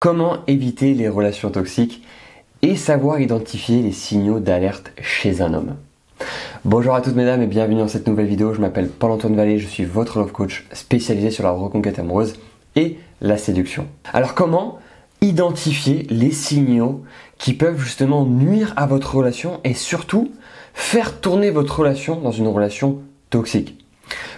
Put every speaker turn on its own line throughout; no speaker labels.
Comment éviter les relations toxiques et savoir identifier les signaux d'alerte chez un homme. Bonjour à toutes mesdames et bienvenue dans cette nouvelle vidéo. Je m'appelle Paul-Antoine Vallée, je suis votre love coach spécialisé sur la reconquête amoureuse et la séduction. Alors comment identifier les signaux qui peuvent justement nuire à votre relation et surtout faire tourner votre relation dans une relation toxique?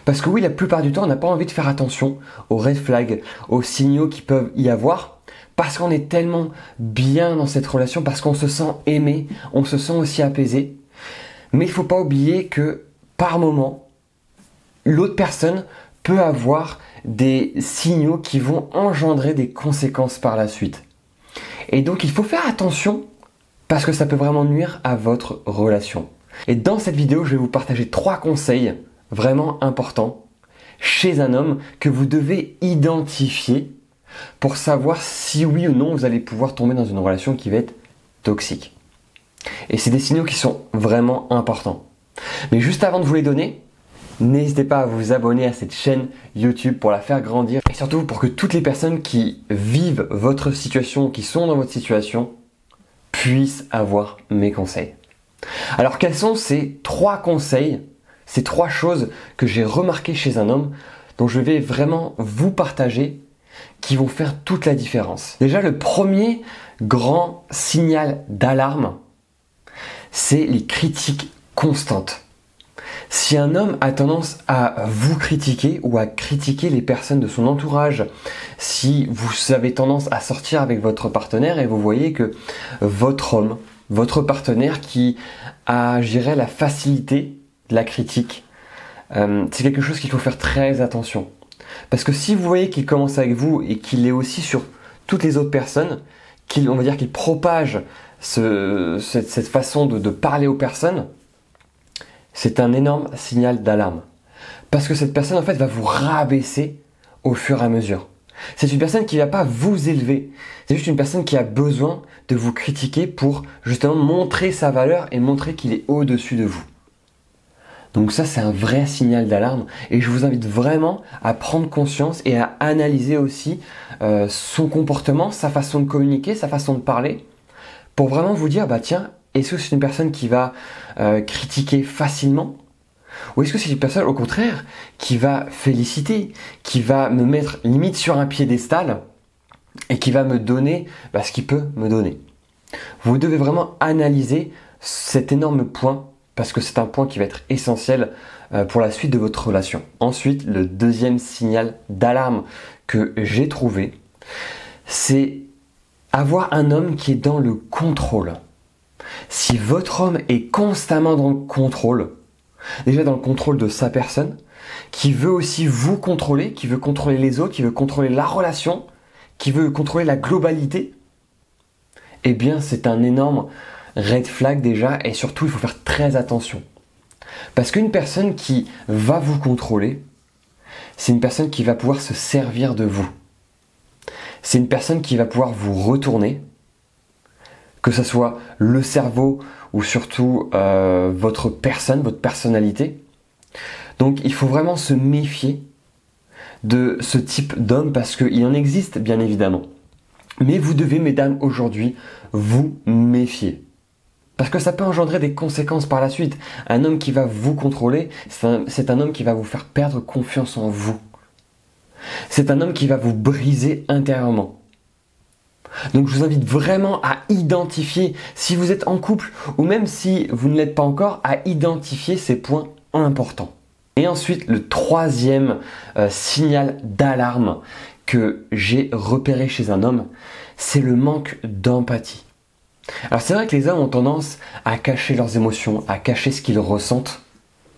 Parce que oui, la plupart du temps, on n'a pas envie de faire attention aux red flags, aux signaux qui peuvent y avoir, parce qu'on est tellement bien dans cette relation, parce qu'on se sent aimé, on se sent aussi apaisé. Mais il ne faut pas oublier que par moment, l'autre personne peut avoir des signaux qui vont engendrer des conséquences par la suite. Et donc il faut faire attention parce que ça peut vraiment nuire à votre relation. Et dans cette vidéo, je vais vous partager 3 conseils vraiment importants chez un homme que vous devez identifier pour savoir si oui ou non vous allez pouvoir tomber dans une relation qui va être toxique. Et c'est des signaux qui sont vraiment importants. Mais juste avant de vous les donner, n'hésitez pas à vous abonner à cette chaîne YouTube pour la faire grandir et surtout pour que toutes les personnes qui vivent votre situation, qui sont dans votre situation, puissent avoir mes conseils. Alors quels sont ces 3 conseils, ces 3 choses que j'ai remarquées chez un homme dont je vais vraiment vous partager qui vont faire toute la différence. Déjà, le premier grand signal d'alarme, c'est les critiques constantes. Si un homme a tendance à vous critiquer ou à critiquer les personnes de son entourage, si vous avez tendance à sortir avec votre partenaire et vous voyez que votre homme, votre partenaire qui a, je dirais, la facilité de la critique, c'est quelque chose qu'il faut faire très attention. Parce que si vous voyez qu'il commence avec vous et qu'il est aussi sur toutes les autres personnes, on va dire qu'il propage cette façon de parler aux personnes, c'est un énorme signal d'alarme. Parce que cette personne en fait va vous rabaisser au fur et à mesure. C'est une personne qui ne va pas vous élever. C'est juste une personne qui a besoin de vous critiquer pour justement montrer sa valeur et montrer qu'il est au-dessus de vous. Donc ça, c'est un vrai signal d'alarme et je vous invite vraiment à prendre conscience et à analyser aussi son comportement, sa façon de communiquer, sa façon de parler pour vraiment vous dire, bah tiens, est-ce que c'est une personne qui va critiquer facilement ou est-ce que c'est une personne au contraire qui va féliciter, qui va me mettre limite sur un piédestal et qui va me donner ce qu'il peut me donner. Vous devez vraiment analyser cet énorme point parce que c'est un point qui va être essentiel pour la suite de votre relation. Ensuite, le deuxième signal d'alarme que j'ai trouvé, c'est avoir un homme qui est dans le contrôle. Si votre homme est constamment dans le contrôle, déjà dans le contrôle de sa personne, qui veut aussi vous contrôler, qui veut contrôler les autres, qui veut contrôler la relation, qui veut contrôler la globalité, eh bien c'est un énorme red flag déjà et surtout il faut faire très attention. Parce qu'une personne qui va vous contrôler, c'est une personne qui va pouvoir se servir de vous. C'est une personne qui va pouvoir vous retourner, que ce soit le cerveau ou surtout votre personne, votre personnalité. Donc il faut vraiment se méfier de ce type d'homme parce qu'il en existe bien évidemment. Mais vous devez, mesdames, aujourd'hui, vous méfier. Parce que ça peut engendrer des conséquences par la suite. Un homme qui va vous contrôler, c'est un homme qui va vous faire perdre confiance en vous. C'est un homme qui va vous briser intérieurement. Donc je vous invite vraiment à identifier, si vous êtes en couple ou même si vous ne l'êtes pas encore, à identifier ces points importants. Et ensuite, le troisième signal d'alarme que j'ai repéré chez un homme, c'est le manque d'empathie. Alors c'est vrai que les hommes ont tendance à cacher leurs émotions, à cacher ce qu'ils ressentent,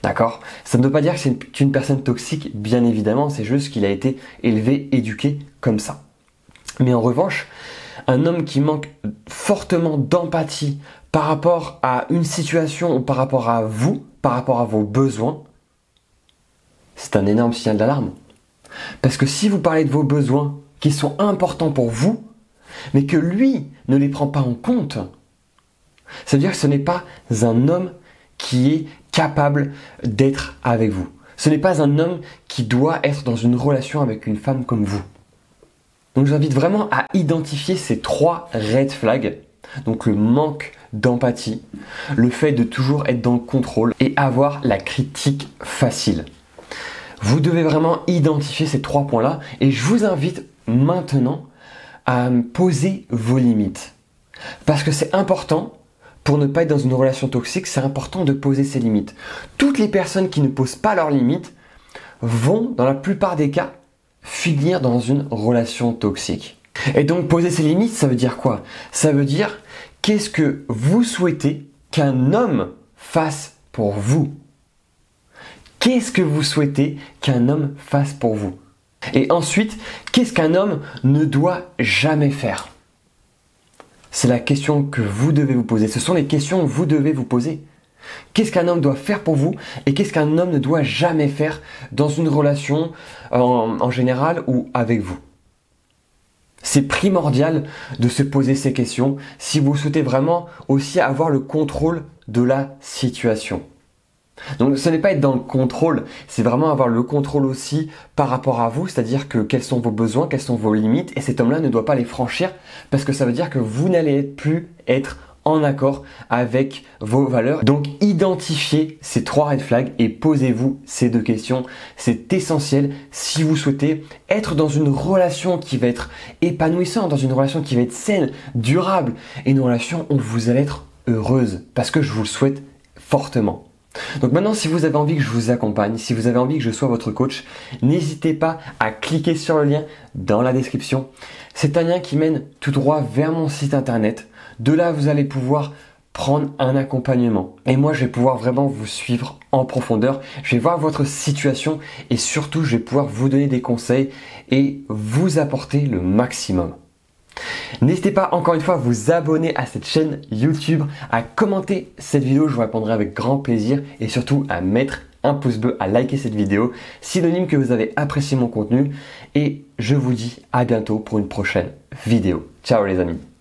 d'accord? Ça ne veut pas dire que c'est une personne toxique, bien évidemment, c'est juste qu'il a été élevé, éduqué comme ça. Mais en revanche, un homme qui manque fortement d'empathie par rapport à une situation ou par rapport à vous, par rapport à vos besoins, c'est un énorme signal d'alarme. Parce que si vous parlez de vos besoins qui sont importants pour vous, mais que lui ne les prend pas en compte, ça veut dire que ce n'est pas un homme qui est capable d'être avec vous. Ce n'est pas un homme qui doit être dans une relation avec une femme comme vous. Donc je vous invite vraiment à identifier ces 3 red flags. Donc le manque d'empathie, le fait de toujours être dans le contrôle et avoir la critique facile. Vous devez vraiment identifier ces 3 points-là et je vous invite maintenant à poser vos limites. Parce que c'est important, pour ne pas être dans une relation toxique, c'est important de poser ses limites. Toutes les personnes qui ne posent pas leurs limites vont, dans la plupart des cas, finir dans une relation toxique. Et donc poser ses limites, ça veut dire quoi? Ça veut dire qu'est-ce que vous souhaitez qu'un homme fasse pour vous? Qu'est-ce que vous souhaitez qu'un homme fasse pour vous? Et ensuite, qu'est-ce qu'un homme ne doit jamais faire? C'est la question que vous devez vous poser. Ce sont les questions que vous devez vous poser. Qu'est-ce qu'un homme doit faire pour vous et qu'est-ce qu'un homme ne doit jamais faire dans une relation en général ou avec vous? C'est primordial de se poser ces questions si vous souhaitez vraiment aussi avoir le contrôle de la situation. Donc ce n'est pas être dans le contrôle, c'est vraiment avoir le contrôle aussi par rapport à vous, c'est-à-dire que quels sont vos besoins, quelles sont vos limites et cet homme-là ne doit pas les franchir parce que ça veut dire que vous n'allez plus être en accord avec vos valeurs. Donc identifiez ces 3 red flags et posez-vous ces 2 questions. C'est essentiel si vous souhaitez être dans une relation qui va être épanouissante, dans une relation qui va être saine, durable et une relation où vous allez être heureuse parce que je vous le souhaite fortement. Donc maintenant, si vous avez envie que je vous accompagne, si vous avez envie que je sois votre coach, n'hésitez pas à cliquer sur le lien dans la description. C'est un lien qui mène tout droit vers mon site internet. De là, vous allez pouvoir prendre un accompagnement. Et moi, je vais pouvoir vraiment vous suivre en profondeur. Je vais voir votre situation et surtout, je vais pouvoir vous donner des conseils et vous apporter le maximum. N'hésitez pas encore une fois à vous abonner à cette chaîne YouTube, à commenter cette vidéo, je vous répondrai avec grand plaisir et surtout à mettre un pouce bleu, à liker cette vidéo, synonyme que vous avez apprécié mon contenu et je vous dis à bientôt pour une prochaine vidéo. Ciao les amis!